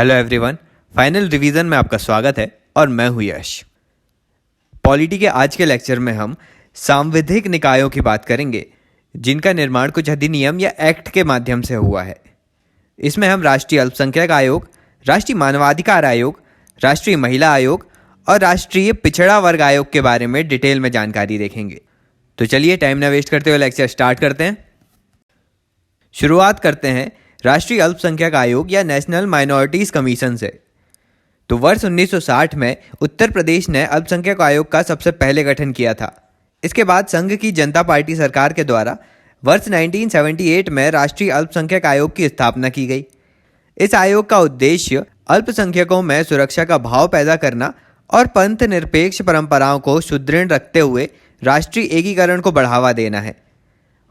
Hello everyone, final revision में आपका स्वागत है और मैं हूं यश। पॉलिटी के आज के लेक्चर में हम सांविधिक निकायों की बात करेंगे, जिनका निर्माण कुछ अधिनियम या एक्ट के माध्यम से हुआ है। इसमें हम राष्ट्रीय अल्पसंख्यक आयोग, राष्ट्रीय मानवाधिकार आयोग, राष्ट्रीय महिला आयोग और राष्ट्रीय पिछड़ा वर्ग आयोग के बारे में डिटेल में जानकारी देखेंगे। तो चलिए टाइम न वेस्ट करते हुए लेक्चर स्टार्ट करते हैं। शुरुआत करते हैं राष्ट्रीय अल्पसंख्यक आयोग या नेशनल माइनॉरिटीज़ कमीशन से। तो वर्ष 1960 में उत्तर प्रदेश ने अल्पसंख्यक आयोग का सबसे पहले गठन किया था। इसके बाद संघ की जनता पार्टी सरकार के द्वारा वर्ष 1978 में राष्ट्रीय अल्पसंख्यक आयोग की स्थापना की गई। इस आयोग का उद्देश्य अल्पसंख्यकों में सुरक्षा का भाव पैदा करना और पंथ निरपेक्ष परंपराओं को सुदृढ़ रखते हुए राष्ट्रीय एकीकरण को बढ़ावा देना है।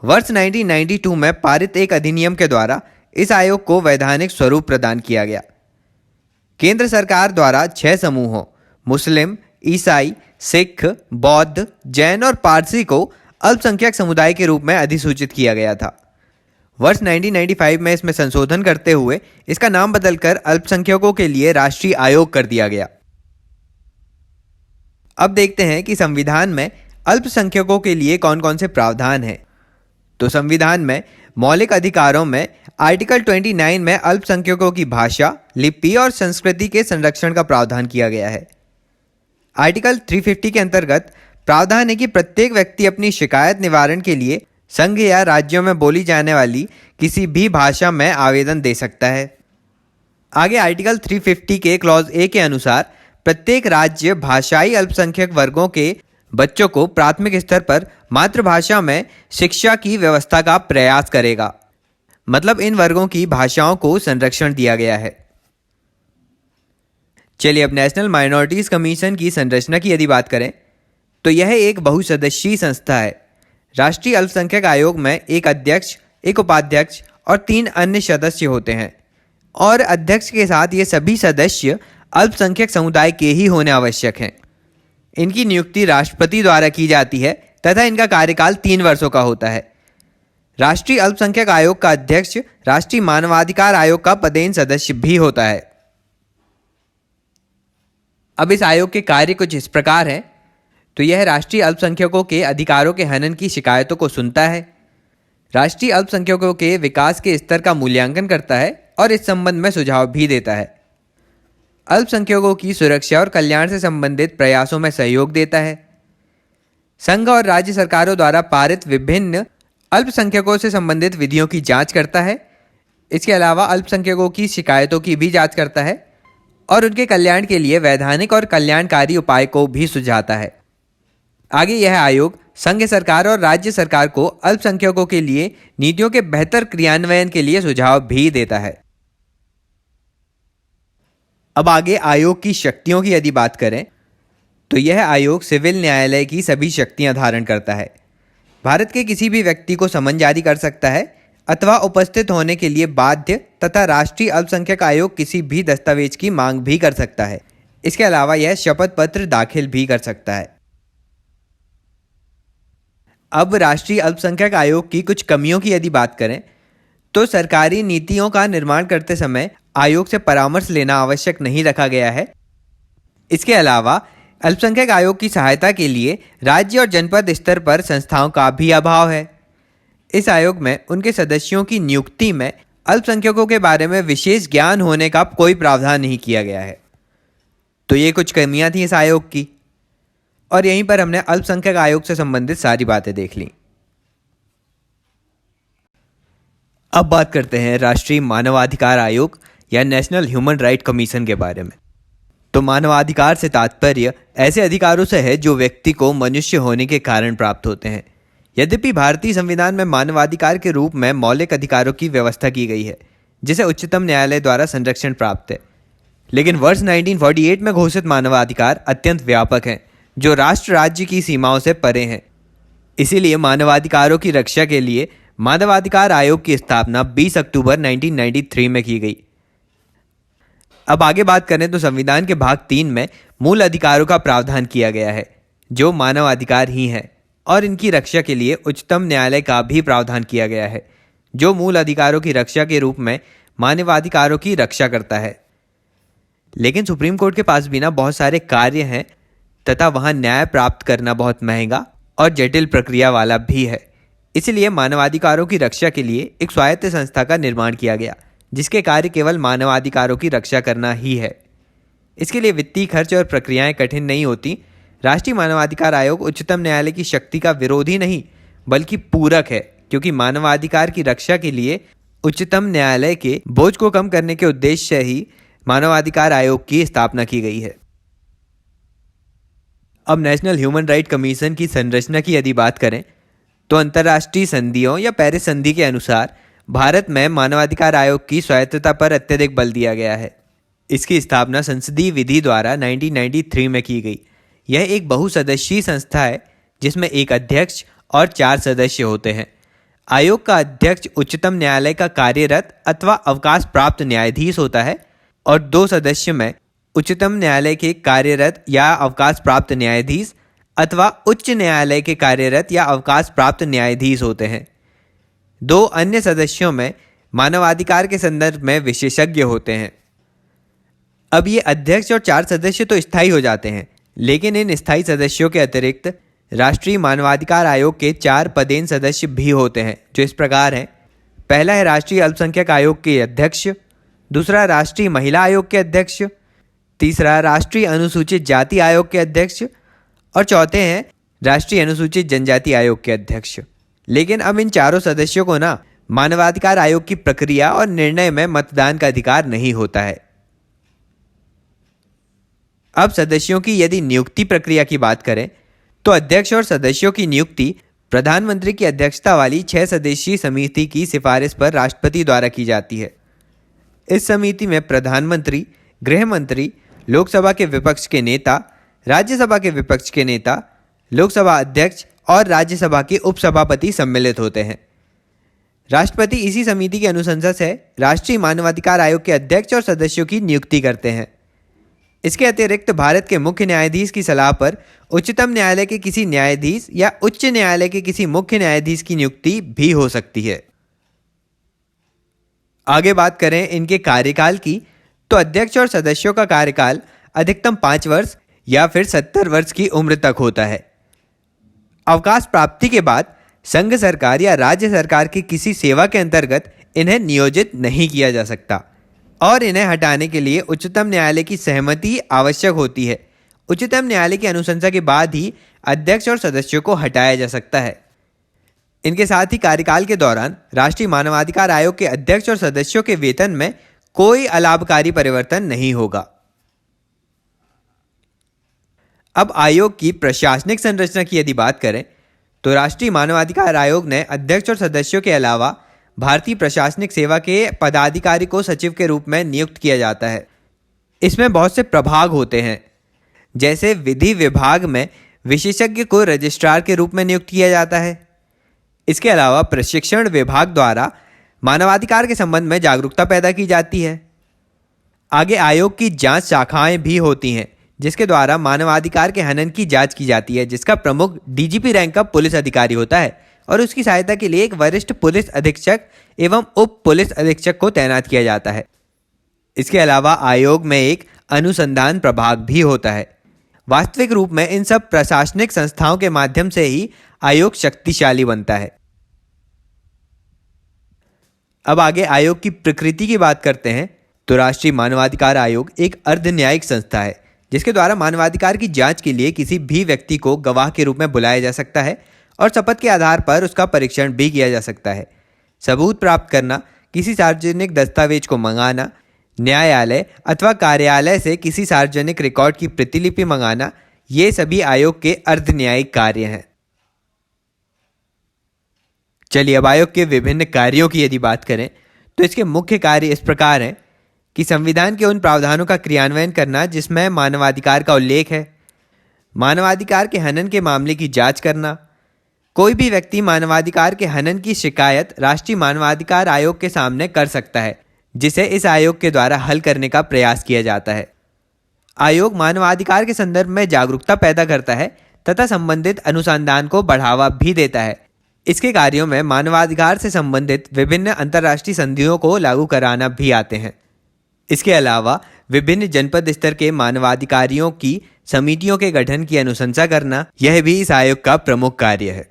वर्ष 1992 में पारित एक अधिनियम के द्वारा इस आयोग को वैधानिक स्वरूप प्रदान किया गया। केंद्र सरकार द्वारा 6 समूहों मुस्लिम, ईसाई, सिख, बौद्ध, जैन और पारसी को अल्पसंख्यक समुदाय के रूप में अधिसूचित किया गया था। वर्ष 1995 में इसमें संशोधन करते हुए इसका नाम बदलकर अल्पसंख्यकों के लिए राष्ट्रीय आयोग कर दिया गया। अब देखते हैं कि संविधान में अल्पसंख्यकों के लिए कौन कौन से प्रावधान हैं। तो संविधान में मौलिक अधिकारों में आर्टिकल 29 में अल्पसंख्यकों की भाषा, लिपि और संस्कृति के संरक्षण का प्रावधान किया गया है। आर्टिकल 350 के अंतर्गत प्रावधान है कि प्रत्येक व्यक्ति अपनी शिकायत निवारण के लिए संघ या राज्यों में बोली जाने वाली किसी भी भाषा में आवेदन दे सकता है। आगे आर्टिकल 350 के क्लॉज ए के अनुसार प्रत्येक राज्य भाषाई अल्पसंख्यक वर्गों के बच्चों को प्राथमिक स्तर पर मातृभाषा में शिक्षा की व्यवस्था का प्रयास करेगा। मतलब इन वर्गों की भाषाओं को संरक्षण दिया गया है। चलिए अब नेशनल माइनॉरिटीज़ कमीशन की संरचना की यदि बात करें तो यह एक बहुसदस्यीय संस्था है। राष्ट्रीय अल्पसंख्यक आयोग में एक अध्यक्ष, एक उपाध्यक्ष और 3 अन्य सदस्य होते हैं और अध्यक्ष के साथ ये सभी सदस्य अल्पसंख्यक समुदाय के ही होने आवश्यक हैं। इनकी नियुक्ति राष्ट्रपति द्वारा की जाती है तथा इनका कार्यकाल 3 वर्षों का होता है। राष्ट्रीय अल्पसंख्यक आयोग का अध्यक्ष राष्ट्रीय मानवाधिकार आयोग का पदेन सदस्य भी होता है। अब इस आयोग के कार्य कुछ इस प्रकार हैं। तो यह राष्ट्रीय अल्पसंख्यकों के अधिकारों के हनन की शिकायतों को सुनता है, राष्ट्रीय अल्पसंख्यकों के विकास के स्तर का मूल्यांकन करता है और इस संबंध में सुझाव भी देता है। अल्पसंख्यकों की सुरक्षा और कल्याण से संबंधित प्रयासों में सहयोग देता है। संघ और राज्य सरकारों द्वारा पारित विभिन्न अल्पसंख्यकों से संबंधित विधियों की जांच करता है। इसके अलावा अल्पसंख्यकों की शिकायतों की भी जांच करता है और उनके कल्याण के लिए वैधानिक और कल्याणकारी उपाय को भी सुझाता है। आगे यह आयोग संघ सरकार और राज्य सरकार को अल्पसंख्यकों के लिए नीतियों के बेहतर क्रियान्वयन के लिए सुझाव भी देता है। अब आगे आयोग की शक्तियों की यदि बात करें तो यह आयोग सिविल न्यायालय की सभी शक्तियां धारण करता है। भारत के किसी भी व्यक्ति को समन जारी कर सकता है अथवा उपस्थित होने के लिए बाध्य तथा राष्ट्रीय अल्पसंख्यक आयोग किसी भी दस्तावेज की मांग भी कर सकता है। इसके अलावा यह शपथ पत्र दाखिल भी कर सकता है। अब राष्ट्रीय अल्पसंख्यक आयोग की कुछ कमियों की यदि बात करें तो सरकारी नीतियों का निर्माण करते समय आयोग से परामर्श लेना आवश्यक नहीं रखा गया है। इसके अलावा अल्पसंख्यक आयोग की सहायता के लिए राज्य और जनपद स्तर पर संस्थाओं का भी अभाव है। इस आयोग में उनके सदस्यों की नियुक्ति में अल्पसंख्यकों के बारे में विशेष ज्ञान होने का कोई प्रावधान नहीं किया गया है। तो ये कुछ कमियां थी इस आयोग की और यहीं पर हमने अल्पसंख्यक आयोग से संबंधित सारी बातें देख ली। अब बात करते हैं राष्ट्रीय मानवाधिकार आयोग या नेशनल ह्यूमन राइट कमीशन के बारे में। तो मानवाधिकार से तात्पर्य ऐसे अधिकारों से है जो व्यक्ति को मनुष्य होने के कारण प्राप्त होते हैं। यद्यपि भारतीय संविधान में मानवाधिकार के रूप में मौलिक अधिकारों की व्यवस्था की गई है जिसे उच्चतम न्यायालय द्वारा संरक्षण प्राप्त है, लेकिन वर्ष 1948 में घोषित मानवाधिकार अत्यंत व्यापक हैं जो राष्ट्र राज्य की सीमाओं से परे हैं। इसीलिए मानवाधिकारों की रक्षा के लिए मानवाधिकार आयोग की स्थापना 20 अक्टूबर 1993 में की गई। अब आगे बात करें तो संविधान के भाग 3 में मूल अधिकारों का प्रावधान किया गया है जो मानवाधिकार ही हैं और इनकी रक्षा के लिए उच्चतम न्यायालय का भी प्रावधान किया गया है जो मूल अधिकारों की रक्षा के रूप में मानवाधिकारों की रक्षा करता है। लेकिन सुप्रीम कोर्ट के पास भी ना बहुत सारे कार्य हैं तथा वहाँ न्याय प्राप्त करना बहुत महंगा और जटिल प्रक्रिया वाला भी है। इसलिए मानवाधिकारों की रक्षा के लिए एक स्वायत्त संस्था का निर्माण किया गया, जिसके कार्य केवल मानवाधिकारों की रक्षा करना ही है। इसके लिए वित्तीय खर्च और प्रक्रियाएं कठिन नहीं होती। राष्ट्रीय मानवाधिकार आयोग उच्चतम न्यायालय की शक्ति का विरोधी नहीं बल्कि पूरक है, क्योंकि मानवाधिकार की रक्षा के लिए उच्चतम न्यायालय के बोझ को कम करने के उद्देश्य से ही मानवाधिकार आयोग की स्थापना की गई है। अब नेशनल ह्यूमन राइट कमीशन की संरचना की यदि बात करें तो अंतर्राष्ट्रीय संधियों या पेरिस संधि के अनुसार भारत में मानवाधिकार आयोग की स्वायत्तता पर अत्यधिक बल दिया गया है। इसकी स्थापना संसदीय विधि द्वारा 1993 में की गई। यह एक बहुसदस्यीय संस्था है जिसमें एक अध्यक्ष और 4 सदस्य होते हैं। आयोग का अध्यक्ष उच्चतम न्यायालय का कार्यरत अथवा अवकाश प्राप्त न्यायाधीश होता है और 2 सदस्य में उच्चतम न्यायालय के कार्यरत या अवकाश प्राप्त न्यायाधीश अथवा उच्च न्यायालय के कार्यरत या अवकाश प्राप्त न्यायाधीश होते हैं। 2 अन्य सदस्यों में मानवाधिकार के संदर्भ में विशेषज्ञ होते हैं। अब ये अध्यक्ष और 4 सदस्य तो स्थायी हो जाते हैं, लेकिन इन स्थायी सदस्यों के अतिरिक्त राष्ट्रीय मानवाधिकार आयोग के 4 पदेन सदस्य भी होते हैं, जो इस प्रकार हैं। पहला है राष्ट्रीय अल्पसंख्यक आयोग के अध्यक्ष, दूसरा राष्ट्रीय महिला आयोग के अध्यक्ष, तीसरा राष्ट्रीय अनुसूचित जाति आयोग के अध्यक्ष और चौथे हैं राष्ट्रीय अनुसूचित जनजाति आयोग के अध्यक्ष। लेकिन अब इन चारों सदस्यों को ना मानवाधिकार आयोग की प्रक्रिया और निर्णय में मतदान का अधिकार नहीं होता है। अब सदस्यों की यदि नियुक्ति प्रक्रिया की बात करें तो अध्यक्ष और सदस्यों की नियुक्ति प्रधानमंत्री की अध्यक्षता वाली 6 सदस्यीय समिति की सिफारिश पर राष्ट्रपति द्वारा की जाती है। इस समिति में प्रधानमंत्री, गृह मंत्री, लोकसभा के विपक्ष के नेता, राज्यसभा के विपक्ष के नेता, लोकसभा अध्यक्ष और राज्यसभा के उपसभापति सम्मिलित होते हैं। राष्ट्रपति इसी समिति की अनुशंसा से राष्ट्रीय मानवाधिकार आयोग के अध्यक्ष और सदस्यों की नियुक्ति करते हैं। इसके अतिरिक्त भारत के मुख्य न्यायाधीश की सलाह पर उच्चतम न्यायालय के किसी न्यायाधीश या उच्च न्यायालय के किसी मुख्य न्यायाधीश की नियुक्ति भी हो सकती है। आगे बात करें इनके कार्यकाल की तो अध्यक्ष और सदस्यों का कार्यकाल अधिकतम 5 वर्ष या फिर 70 वर्ष की उम्र तक होता है। अवकाश प्राप्ति के बाद संघ सरकार या राज्य सरकार की किसी सेवा के अंतर्गत इन्हें नियोजित नहीं किया जा सकता और इन्हें हटाने के लिए उच्चतम न्यायालय की सहमति आवश्यक होती है। उच्चतम न्यायालय की अनुशंसा के बाद ही अध्यक्ष और सदस्यों को हटाया जा सकता है। इनके साथ ही कार्यकाल के दौरान राष्ट्रीय मानवाधिकार आयोग के अध्यक्ष और सदस्यों के वेतन में कोई अलाभकारी परिवर्तन नहीं होगा। अब आयोग की प्रशासनिक संरचना की यदि बात करें तो राष्ट्रीय मानवाधिकार आयोग ने अध्यक्ष और सदस्यों के अलावा भारतीय प्रशासनिक सेवा के पदाधिकारी को सचिव के रूप में नियुक्त किया जाता है। इसमें बहुत से प्रभाग होते हैं, जैसे विधि विभाग में विशेषज्ञ को रजिस्ट्रार के रूप में नियुक्त किया जाता है। इसके अलावा प्रशिक्षण विभाग द्वारा मानवाधिकार के संबंध में जागरूकता पैदा की जाती है। आगे आयोग की जांच शाखाएं भी होती हैं, जिसके द्वारा मानवाधिकार के हनन की जांच की जाती है, जिसका प्रमुख डीजीपी रैंक का पुलिस अधिकारी होता है और उसकी सहायता के लिए एक वरिष्ठ पुलिस अधीक्षक एवं उप पुलिस अधीक्षक को तैनात किया जाता है। इसके अलावा आयोग में एक अनुसंधान प्रभाग भी होता है। वास्तविक रूप में इन सब प्रशासनिक संस्थाओं के माध्यम से ही आयोग शक्तिशाली बनता है। अब आगे आयोग की प्रकृति की बात करते हैं तो राष्ट्रीय मानवाधिकार आयोग एक अर्ध न्यायिक संस्था है, जिसके द्वारा मानवाधिकार की जांच के लिए किसी भी व्यक्ति को गवाह के रूप में बुलाया जा सकता है और शपथ के आधार पर उसका परीक्षण भी किया जा सकता है। सबूत प्राप्त करना, किसी सार्वजनिक दस्तावेज को मंगाना, न्यायालय अथवा कार्यालय से किसी सार्वजनिक रिकॉर्ड की प्रतिलिपि मंगाना, ये सभी आयोग के अर्ध न्यायिक कार्य हैं। चलिए अब आयोग के विभिन्न कार्यों की यदि बात करें तो इसके मुख्य कार्य इस प्रकार हैं कि संविधान के उन प्रावधानों का क्रियान्वयन करना जिसमें मानवाधिकार का उल्लेख है, मानवाधिकार के हनन के मामले की जांच करना, कोई भी व्यक्ति मानवाधिकार के हनन की शिकायत राष्ट्रीय मानवाधिकार आयोग के सामने कर सकता है, जिसे इस आयोग के द्वारा हल करने का प्रयास किया जाता है। आयोग मानवाधिकार के संदर्भ में जागरूकता पैदा करता है तथा संबंधित अनुसंधान को बढ़ावा भी देता है। इसके कार्यों में मानवाधिकार से संबंधित विभिन्न अंतर्राष्ट्रीय संधियों को लागू कराना भी आते हैं। इसके अलावा विभिन्न जनपद स्तर के मानवाधिकारियों की समितियों के गठन की अनुशंसा करना, यह भी इस आयोग का प्रमुख कार्य है।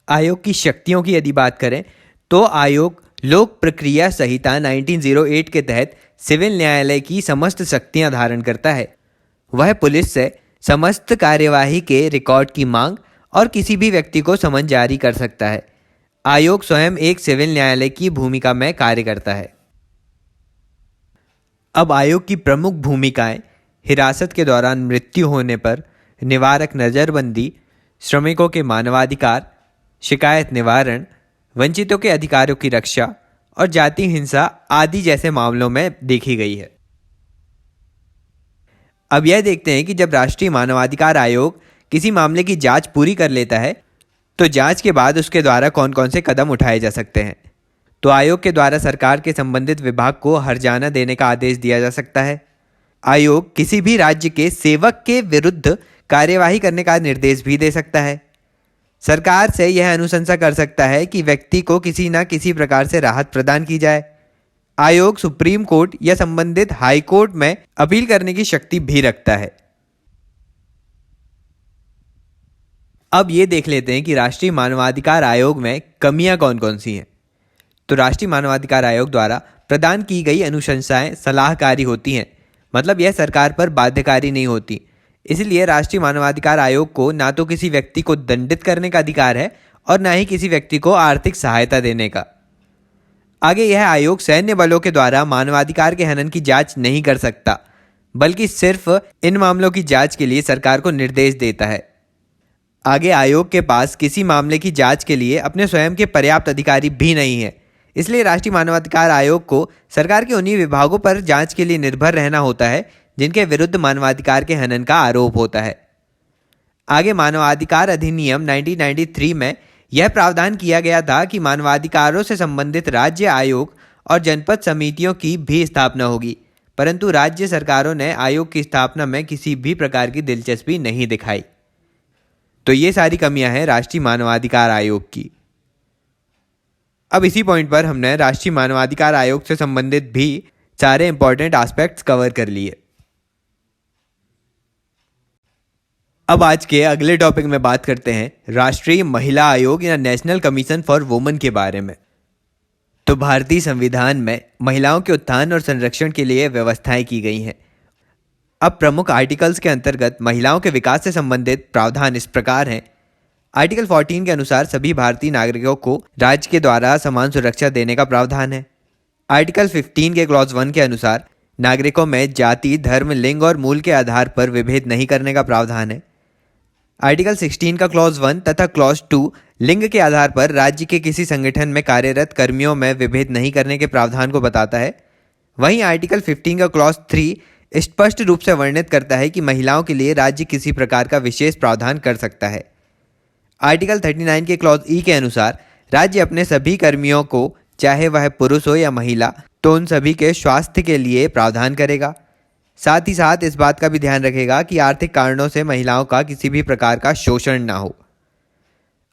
आयोग की शक्तियों की यदि बात करें तो आयोग लोक प्रक्रिया संहिता 1908 के तहत सिविल न्यायालय की समस्त शक्तियां धारण करता है। वह पुलिस से समस्त कार्यवाही के रिकॉर्ड की मांग और किसी भी व्यक्ति को समन जारी कर सकता है। आयोग स्वयं एक सिविल न्यायालय की भूमिका में कार्य करता है। अब आयोग की प्रमुख भूमिकाएं हिरासत के दौरान मृत्यु होने पर निवारक नज़रबंदी, श्रमिकों के मानवाधिकार, शिकायत निवारण, वंचितों के अधिकारों की रक्षा और जाति हिंसा आदि जैसे मामलों में देखी गई है। अब यह देखते हैं कि जब राष्ट्रीय मानवाधिकार आयोग किसी मामले की जांच पूरी कर लेता है तो जांच के बाद उसके द्वारा कौन कौन से कदम उठाए जा सकते हैं। तो आयोग के द्वारा सरकार के संबंधित विभाग को हर्जाना देने का आदेश दिया जा सकता है। आयोग किसी भी राज्य के सेवक के विरुद्ध कार्यवाही करने का निर्देश भी दे सकता है। सरकार से यह अनुशंसा कर सकता है कि व्यक्ति को किसी न किसी प्रकार से राहत प्रदान की जाए। आयोग सुप्रीम कोर्ट या संबंधित हाई कोर्ट में अपील करने की शक्ति भी रखता है। अब ये देख लेते हैं कि राष्ट्रीय मानवाधिकार आयोग में कमियां कौन कौन सी हैं। तो राष्ट्रीय मानवाधिकार आयोग द्वारा प्रदान की गई अनुशंसाएं सलाहकारी होती हैं, मतलब यह सरकार पर बाध्यकारी नहीं होती। इसलिए राष्ट्रीय मानवाधिकार आयोग को ना तो किसी व्यक्ति को दंडित करने का अधिकार है और ना ही किसी व्यक्ति को आर्थिक सहायता देने का। आगे यह आयोग सैन्य बलों के द्वारा मानवाधिकार के हनन की जांच नहीं कर सकता, बल्कि सिर्फ इन मामलों की जांच के लिए सरकार को निर्देश देता है। आगे आयोग के पास किसी मामले की जांच के लिए अपने स्वयं के पर्याप्त अधिकारी भी नहीं है। इसलिए राष्ट्रीय मानवाधिकार आयोग को सरकार के उन्हीं विभागों पर जांच के लिए निर्भर रहना होता है जिनके विरुद्ध मानवाधिकार के हनन का आरोप होता है। आगे मानवाधिकार अधिनियम 1993 में यह प्रावधान किया गया था कि मानवाधिकारों से संबंधित राज्य आयोग और जनपद समितियों की भी स्थापना होगी, परंतु राज्य सरकारों ने आयोग की स्थापना में किसी भी प्रकार की दिलचस्पी नहीं दिखाई। तो ये सारी कमियां हैं राष्ट्रीय मानवाधिकार आयोग की। अब इसी पॉइंट पर हमने राष्ट्रीय मानवाधिकार आयोग से संबंधित भी सारे इंपॉर्टेंट एस्पेक्ट्स कवर कर लिए। अब आज के अगले टॉपिक में बात करते हैं राष्ट्रीय महिला आयोग या नेशनल कमीशन फॉर वुमेन के बारे में। तो भारतीय संविधान में महिलाओं के उत्थान और संरक्षण के लिए व्यवस्थाएं की गई हैं। अब प्रमुख आर्टिकल्स के अंतर्गत महिलाओं के विकास से संबंधित प्रावधान इस प्रकार हैं। आर्टिकल 14 के अनुसार सभी भारतीय नागरिकों को राज्य के द्वारा समान सुरक्षा देने का प्रावधान है। आर्टिकल 15 के क्लॉज 1 के अनुसार नागरिकों में जाति, धर्म, लिंग और मूल के आधार पर विभेद नहीं करने का प्रावधान है। आर्टिकल 16 का क्लॉज 1 तथा क्लॉज 2 लिंग के आधार पर राज्य के किसी संगठन में कार्यरत कर्मियों में विभेद नहीं करने के प्रावधान को बताता है। वहीं आर्टिकल 15 का क्लॉज 3 स्पष्ट रूप से वर्णित करता है कि महिलाओं के लिए राज्य किसी प्रकार का विशेष प्रावधान कर सकता है। आर्टिकल 39 के क्लॉज ई के अनुसार राज्य अपने सभी कर्मियों को, चाहे वह पुरुष हो या महिला, तो उन सभी के स्वास्थ्य के लिए प्रावधान करेगा। साथ ही साथ इस बात का भी ध्यान रखेगा कि आर्थिक कारणों से महिलाओं का किसी भी प्रकार का शोषण ना हो।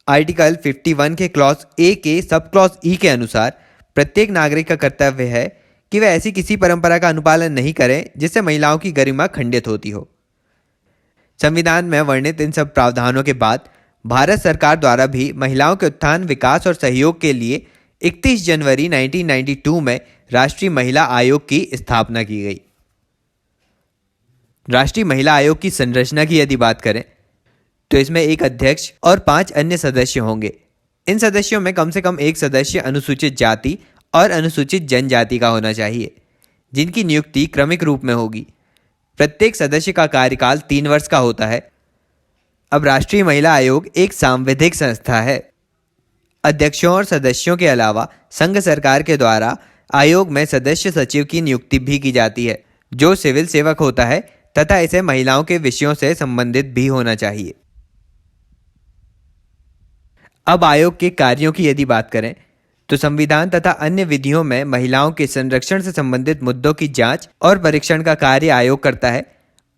आर्टिकल 51 के क्लॉज ए के सब क्लॉज ई के अनुसार प्रत्येक नागरिक का कर्तव्य है कि वह ऐसी किसी परंपरा का अनुपालन नहीं करे जिससे महिलाओं की गरिमा खंडित होती हो। संविधान में वर्णित इन सब प्रावधानों के बाद भारत सरकार द्वारा भी महिलाओं के उत्थान, विकास और सहयोग के लिए 31 जनवरी 1992 में राष्ट्रीय महिला आयोग की स्थापना की गई। राष्ट्रीय महिला आयोग की संरचना की यदि बात करें तो इसमें एक अध्यक्ष और 5 अन्य सदस्य होंगे। इन सदस्यों में कम से कम एक सदस्य अनुसूचित जाति और अनुसूचित जनजाति का होना चाहिए, जिनकी नियुक्ति क्रमिक रूप में होगी। प्रत्येक सदस्य का कार्यकाल 3 वर्ष का होता है। अब राष्ट्रीय महिला आयोग एक सांविधिक संस्था है। अध्यक्षों और सदस्यों के अलावा संघ सरकार के द्वारा आयोग में सदस्य सचिव की नियुक्ति भी की जाती है, जो सिविल सेवक होता है तथा इसे महिलाओं के विषयों से संबंधित भी होना चाहिए। अब आयोग के कार्यों की यदि बात करें तो संविधान तथा अन्य विधियों में महिलाओं के संरक्षण से संबंधित मुद्दों की जांच और परीक्षण का कार्य आयोग करता है,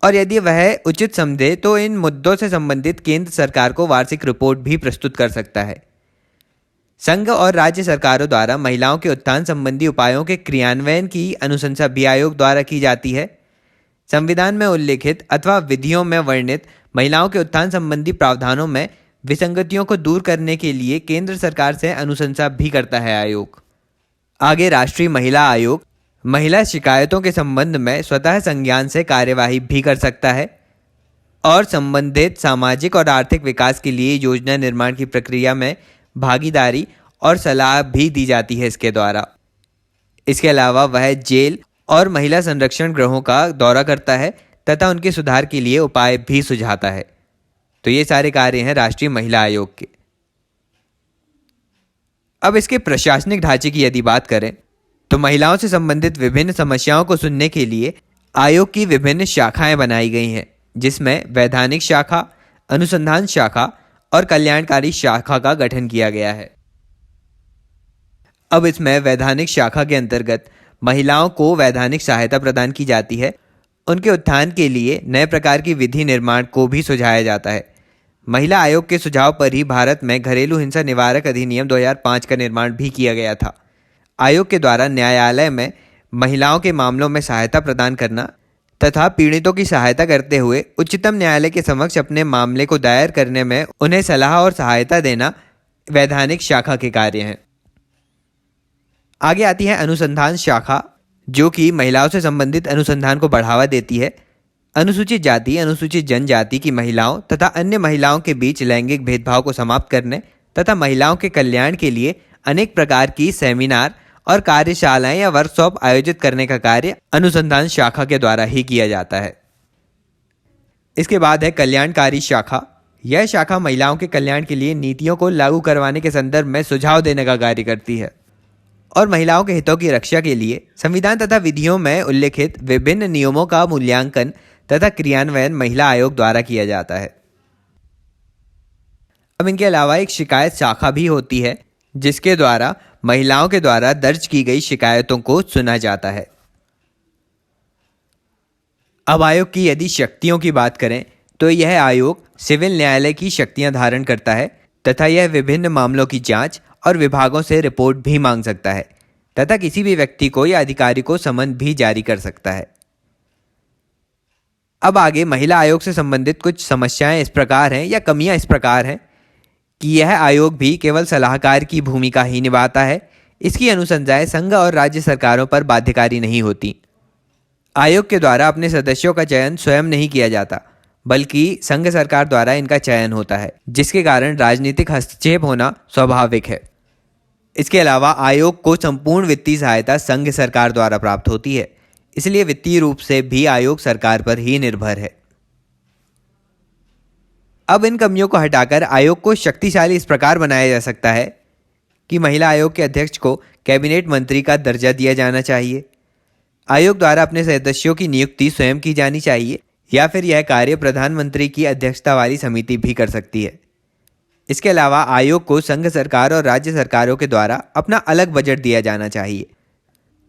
और यदि वह उचित समझे तो इन मुद्दों से संबंधित केंद्र सरकार को वार्षिक रिपोर्ट भी प्रस्तुत कर सकता है। संघ और राज्य सरकारों द्वारा महिलाओं के उत्थान संबंधी उपायों के क्रियान्वयन की अनुशंसा भी आयोग द्वारा की जाती है। संविधान में उल्लिखित अथवा विधियों में वर्णित महिलाओं के उत्थान संबंधी प्रावधानों में विसंगतियों को दूर करने के लिए केंद्र सरकार से अनुशंसा भी करता है आयोग। आगे राष्ट्रीय महिला आयोग महिला शिकायतों के संबंध में स्वतः संज्ञान से कार्यवाही भी कर सकता है और संबंधित सामाजिक और आर्थिक विकास के लिए योजना निर्माण की प्रक्रिया में भागीदारी और सलाह भी दी जाती है इसके द्वारा। इसके अलावा वह जेल और महिला संरक्षण गृहों का दौरा करता है तथा उनके सुधार के लिए उपाय भी सुझाता है। तो ये सारे कार्य हैं राष्ट्रीय महिला आयोग के। अब इसके प्रशासनिक ढांचे की यदि बात करें तो महिलाओं से संबंधित विभिन्न समस्याओं को सुनने के लिए आयोग की विभिन्न शाखाएं बनाई गई हैं, जिसमें वैधानिक शाखा, अनुसंधान शाखा और कल्याणकारी शाखा का गठन किया गया है। अब इसमें वैधानिक शाखा के अंतर्गत महिलाओं को वैधानिक सहायता प्रदान की जाती है। उनके उत्थान के लिए नए प्रकार की विधि निर्माण को भी सुझाया जाता है। महिला आयोग के सुझाव पर ही भारत में घरेलू हिंसा निवारक अधिनियम 2005 का निर्माण भी किया गया था। आयोग के द्वारा न्यायालय में महिलाओं के मामलों में सहायता प्रदान करना तथा पीड़ितों की सहायता करते हुए उच्चतम न्यायालय के समक्ष अपने मामले को दायर करने में उन्हें सलाह और सहायता देना वैधानिक शाखा के कार्य हैं। आगे आती है अनुसंधान शाखा, जो कि महिलाओं से संबंधित अनुसंधान को बढ़ावा देती है। अनुसूचित जाति, अनुसूचित जनजाति की महिलाओं तथा अन्य महिलाओं के बीच लैंगिक भेदभाव को समाप्त करने तथा महिलाओं के कल्याण के लिए अनेक प्रकार की सेमिनार और कार्यशालाएं या वर्कशॉप आयोजित करने का कार्य अनुसंधान शाखा के द्वारा ही किया जाता है। इसके बाद है कल्याणकारी शाखा। यह शाखा महिलाओं के कल्याण के लिए नीतियों को लागू करवाने के संदर्भ में सुझाव देने का कार्य करती है और महिलाओं के हितों की रक्षा के लिए संविधान तथा विधियों में उल्लिखित विभिन्न नियमों का मूल्यांकन तथा क्रियान्वयन महिला आयोग द्वारा किया जाता है। अब इनके अलावा एक शिकायत शाखा भी होती है, जिसके द्वारा महिलाओं के द्वारा दर्ज की गई शिकायतों को सुना जाता है। अब आयोग की यदि शक्तियों की बात करें तो यह आयोग सिविल न्यायालय की शक्तियां धारण करता है तथा यह विभिन्न मामलों की जांच और विभागों से रिपोर्ट भी मांग सकता है तथा किसी भी व्यक्ति को या अधिकारी को समन भी जारी कर सकता है। अब आगे महिला आयोग से संबंधित कुछ समस्याएं इस प्रकार हैं या कमियां इस प्रकार हैं कि यह आयोग भी केवल सलाहकार की भूमिका ही निभाता है। इसकी अनुशंसाएं संघ और राज्य सरकारों पर बाध्यकारी नहीं होती। आयोग के द्वारा अपने सदस्यों का चयन स्वयं नहीं किया जाता, बल्कि संघ सरकार द्वारा इनका चयन होता है, जिसके कारण राजनीतिक हस्तक्षेप होना स्वाभाविक है। इसके अलावा आयोग को संपूर्ण वित्तीय सहायता संघ सरकार द्वारा प्राप्त होती है, इसलिए वित्तीय रूप से भी आयोग सरकार पर ही निर्भर है। अब इन कमियों को हटाकर आयोग को शक्तिशाली इस प्रकार बनाया जा सकता है कि महिला आयोग के अध्यक्ष को कैबिनेट मंत्री का दर्जा दिया जाना चाहिए। आयोग द्वारा अपने सदस्यों की नियुक्ति स्वयं की जानी चाहिए या फिर यह कार्य प्रधानमंत्री की अध्यक्षता वाली समिति भी कर सकती है। इसके अलावा आयोग को संघ सरकार और राज्य सरकारों के द्वारा अपना अलग बजट दिया जाना चाहिए।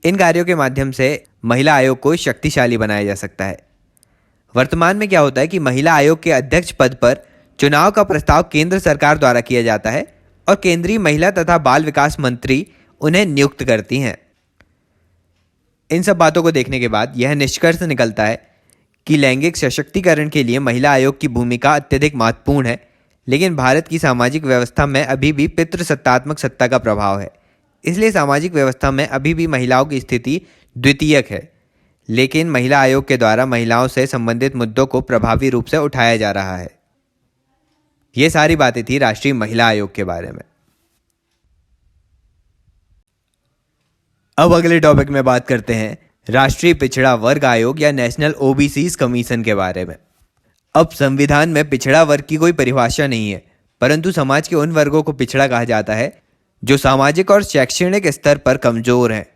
इन कार्यों के माध्यम से महिला आयोग को शक्तिशाली बनाया जा सकता है। वर्तमान में क्या होता है कि महिला आयोग के अध्यक्ष पद पर चुनाव का प्रस्ताव केंद्र सरकार द्वारा किया जाता है और केंद्रीय महिला तथा बाल विकास मंत्री उन्हें नियुक्त करती हैं। इन सब बातों को देखने के बाद यह निष्कर्ष निकलता है कि लैंगिक सशक्तिकरण के लिए महिला आयोग की भूमिका अत्यधिक महत्वपूर्ण है, लेकिन भारत की सामाजिक व्यवस्था में अभी भी पितृसत्तात्मक सत्ता का प्रभाव है। इसलिए सामाजिक व्यवस्था में अभी भी महिलाओं की स्थिति द्वितीयक है, लेकिन महिला आयोग के द्वारा महिलाओं से संबंधित मुद्दों को प्रभावी रूप से उठाया जा रहा है। ये सारी बातें थी राष्ट्रीय महिला आयोग के बारे में। अब अगले टॉपिक में बात करते हैं राष्ट्रीय पिछड़ा वर्ग आयोग या नेशनल ओबीसीज कमीशन के बारे में। अब संविधान में पिछड़ा वर्ग की कोई परिभाषा नहीं है, परंतु समाज के उन वर्गों को पिछड़ा कहा जाता है जो सामाजिक और शैक्षणिक स्तर पर कमजोर हैं।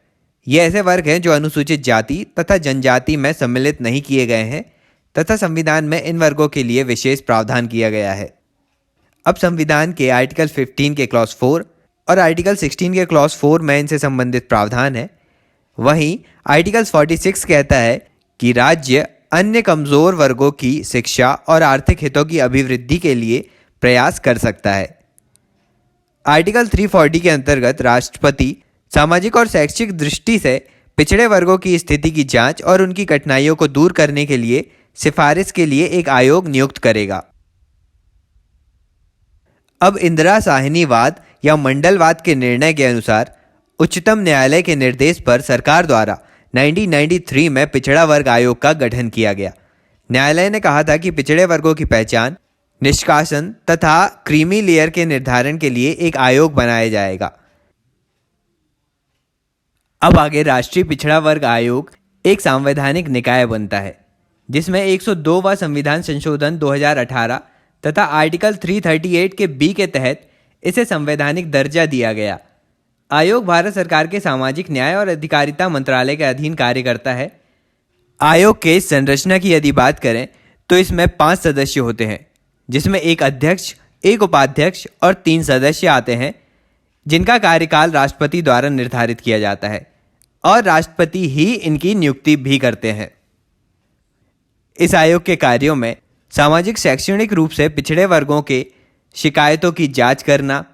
ये ऐसे वर्ग हैं जो अनुसूचित जाति तथा जनजाति में सम्मिलित नहीं किए गए हैं तथा संविधान में इन वर्गों के लिए विशेष प्रावधान किया गया है। अब संविधान के आर्टिकल 15 के क्लॉज 4 और आर्टिकल 16 के क्लॉज 4 में इनसे संबंधित प्रावधान है। वहीं आर्टिकल 46 कहता है कि राज्य अन्य कमजोर वर्गों की शिक्षा और आर्थिक हितों की अभिवृद्धि के लिए प्रयास कर सकता है। आर्टिकल 340 के अंतर्गत राष्ट्रपति सामाजिक और शैक्षिक दृष्टि से पिछड़े वर्गों की स्थिति की जांच और उनकी कठिनाइयों को दूर करने के लिए सिफारिश के लिए एक आयोग नियुक्त करेगा। अब इंदिरा साहनीवाद या मंडलवाद के निर्णय के अनुसार उच्चतम न्यायालय के निर्देश पर सरकार द्वारा 1993 में पिछड़ा वर्ग आयोग का गठन किया गया। न्यायालय ने कहा था कि पिछड़े वर्गों की पहचान, निष्कासन तथा क्रीमी लेयर के निर्धारण के लिए एक आयोग बनाया जाएगा। अब आगे राष्ट्रीय पिछड़ा वर्ग आयोग एक संवैधानिक निकाय बनता है जिसमें 102वां संविधान संशोधन 2018 तथा आर्टिकल 338 के बी के तहत इसे संवैधानिक दर्जा दिया गया। आयोग भारत सरकार के सामाजिक न्याय और अधिकारिता मंत्रालय के अधीन कार्य करता है। आयोग के संरचना की यदि बात करें तो इसमें 5 सदस्य होते हैं जिसमें एक अध्यक्ष, एक उपाध्यक्ष और 3 सदस्य आते हैं जिनका कार्यकाल राष्ट्रपति द्वारा निर्धारित किया जाता है और राष्ट्रपति ही इनकी नियुक्ति भी करते हैं। इस आयोग के कार्यों में सामाजिक शैक्षणिक रूप से पिछड़े वर्गों के शिकायतों की जांच करना,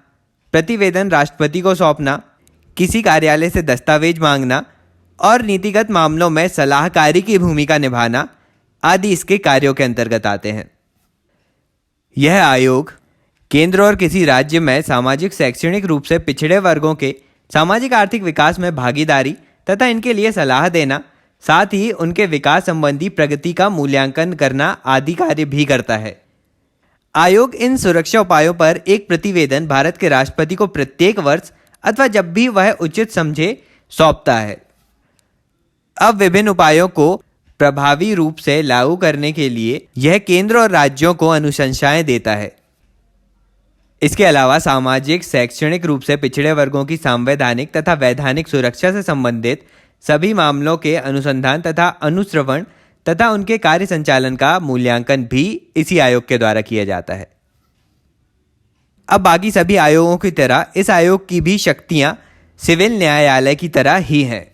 प्रतिवेदन राष्ट्रपति को सौंपना, किसी कार्यालय से दस्तावेज मांगना और नीतिगत मामलों में सलाहकारी की भूमिका निभाना आदि इसके कार्यों के अंतर्गत आते हैं। यह आयोग केंद्र और किसी राज्य में सामाजिक शैक्षणिक रूप से पिछड़े वर्गों के सामाजिक आर्थिक विकास में भागीदारी तथा इनके लिए सलाह देना, साथ ही उनके विकास संबंधी प्रगति का मूल्यांकन करना आदि कार्य भी करता है। आयोग इन सुरक्षा उपायों पर एक प्रतिवेदन भारत के राष्ट्रपति को प्रत्येक वर्ष अथवा जब भी वह उचित समझे सौंपता है। अब विभिन्न उपायों को प्रभावी रूप से लागू करने के लिए यह केंद्र और राज्यों को अनुशंसाएं देता है। इसके अलावा सामाजिक शैक्षणिक रूप से पिछड़े वर्गों की संवैधानिक तथा वैधानिक सुरक्षा से संबंधित सभी मामलों के अनुसंधान तथा अनुश्रवण तथा उनके कार्य संचालन का मूल्यांकन भी इसी आयोग के द्वारा किया जाता है। अब बाकी सभी आयोगों की तरह इस आयोग की भी शक्तियां सिविल न्यायालय की तरह ही हैं।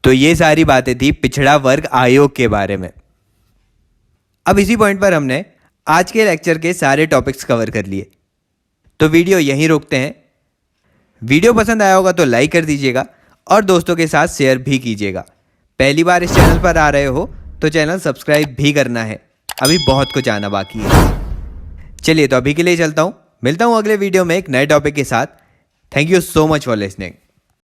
तो ये सारी बातें थी पिछड़ा वर्ग आयोग के बारे में। अब इसी पॉइंट पर हमने आज के लेक्चर के सारे टॉपिक्स कवर कर लिए, तो वीडियो यहीं रोकते हैं। वीडियो पसंद आया होगा तो लाइक कर दीजिएगा और दोस्तों के साथ शेयर भी कीजिएगा। पहली बार इस चैनल पर आ रहे हो तो चैनल सब्सक्राइब भी करना है, अभी बहुत कुछ आना बाकी है। चलिए तो अभी के लिए चलता हूँ, मिलता हूँ अगले वीडियो में एक नए टॉपिक के साथ। Thank you so much for listening.